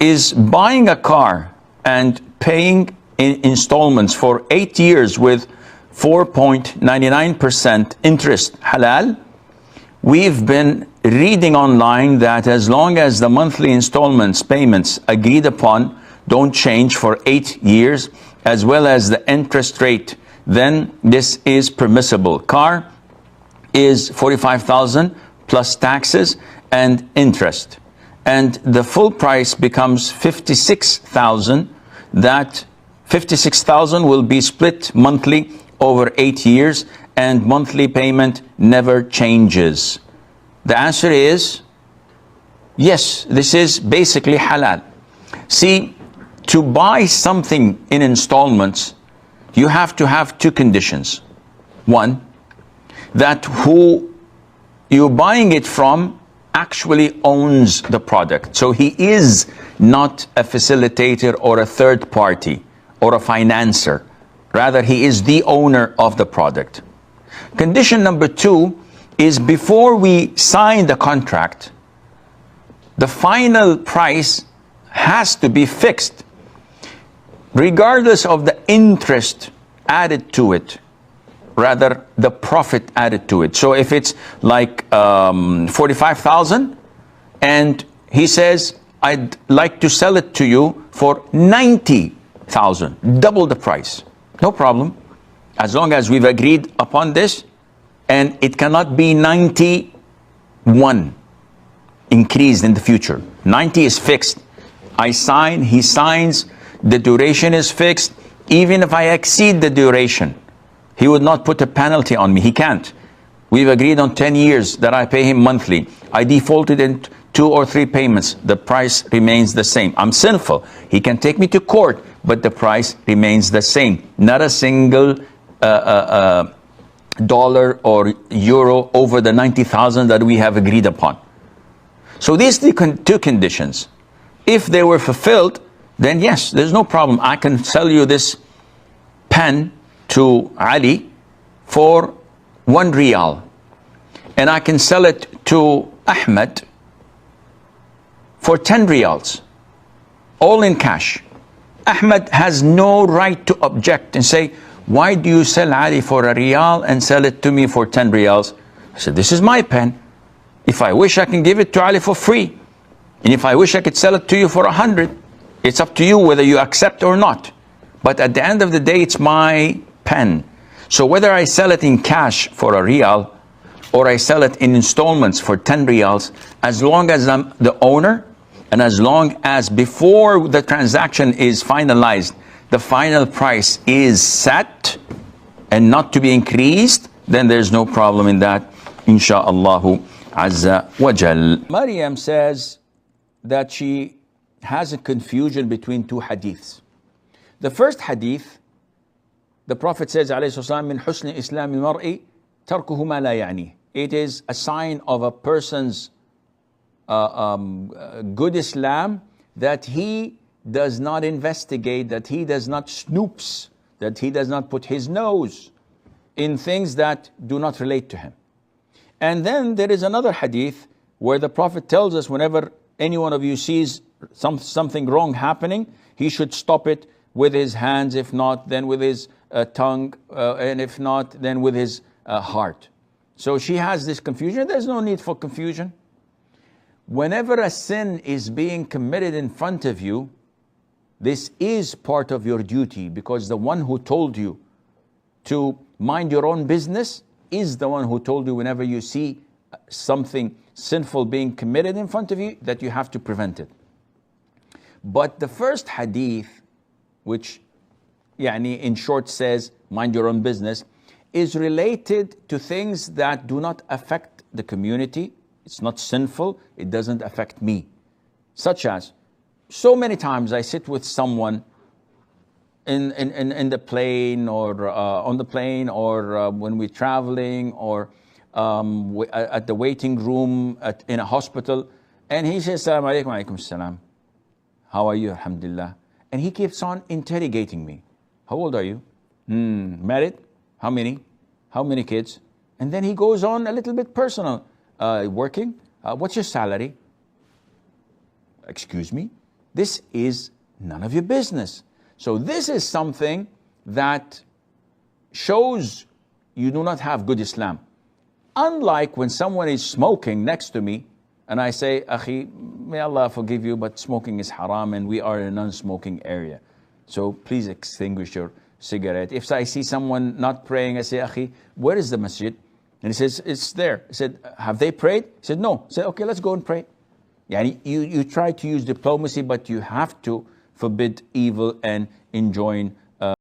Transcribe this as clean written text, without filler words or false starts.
is buying a car and paying in installments for 8 years with 4.99% interest halal? We've been reading online that as long as the monthly installments payments agreed upon don't change for 8 years, as well as the interest rate, then this is permissible. Car is 45,000 plus taxes and interest, and the full price becomes 56,000. That 56,000 will be split monthly over 8 years, and monthly payment never changes. The answer is yes, this is basically halal. See, to buy something in installments, you have to have two conditions. One, that who you're buying it from actually owns the product. So he is not a facilitator or a third party or a financer. Rather, he is the owner of the product. Condition number two is before we sign the contract, the final price has to be fixed, regardless of the interest added to it, rather the profit added to it. So if it's like 45,000 and he says, I'd like to sell it to you for 90,000, double the price, no problem, as long as we've agreed upon this, and it cannot be 91 increased in the future. 90 is fixed. I sign, he signs, the duration is fixed. Even if I exceed the duration, he would not put a penalty on me. He can't. We've agreed on 10 years that I pay him monthly. I defaulted in 2 or 3 payments. The price remains the same. I'm sinful. He can take me to court, but the price remains the same. Not a single dollar or euro over the 90,000 that we have agreed upon. So these two conditions, if they were fulfilled, then yes, there's no problem. I can sell you this pen to Ali for 1 riyal, and I can sell it to Ahmed for 10 riyals, all in cash. Ahmed has no right to object and say, why do you sell Ali for a riyal and sell it to me for 10 riyals? I said, this is my pen. If I wish, I can give it to Ali for free. And if I wish, I could sell it to you for 100. It's up to you whether you accept or not. But at the end of the day, it's my pen. So whether I sell it in cash for a riyal or I sell it in installments for 10 riyals, as long as I'm the owner and as long as before the transaction is finalized, the final price is set and not to be increased, then there's no problem in that, insha'Allah azza wa jal. Maryam says that she has a confusion between 2 hadiths. The first hadith, the Prophet says, alayhi salam, min husni islami mar'i tarkuhu ma la ya'ni. It is a sign of a person's good Islam that he does not investigate, that he does not snoops, that he does not put his nose in things that do not relate to him. And then there is another hadith where the Prophet tells us whenever any one of you sees something wrong happening, he should stop it with his hands, if not, then with his tongue, and if not, then with his heart. So she has this confusion. There's no need for confusion. Whenever a sin is being committed in front of you, this is part of your duty, because the one who told you to mind your own business is the one who told you whenever you see something sinful being committed in front of you, that you have to prevent it. But the first hadith, which in short says, mind your own business, is related to things that do not affect the community. It's not sinful, it doesn't affect me. Such as, so many times I sit with someone in the plane, or on the plane, or when we're traveling, or at the waiting room in a hospital, and he says, Assalamu alaikum, wa alaikum assalam. How are you? Alhamdulillah. And he keeps on interrogating me. How old are you? Married? How many? How many kids? And then he goes on a little bit personal. Working? What's your salary? Excuse me? This is none of your business. So this is something that shows you do not have good Islam. Unlike when someone is smoking next to me, and I say, Akhi, may Allah forgive you, but smoking is haram and we are in a non-smoking area. So please extinguish your cigarette. If I see someone not praying, I say, Akhi, where is the masjid? And he says, it's there. I said, have they prayed? He said, no. I said, okay, let's go and pray. Yani you try to use diplomacy, but you have to forbid evil and enjoin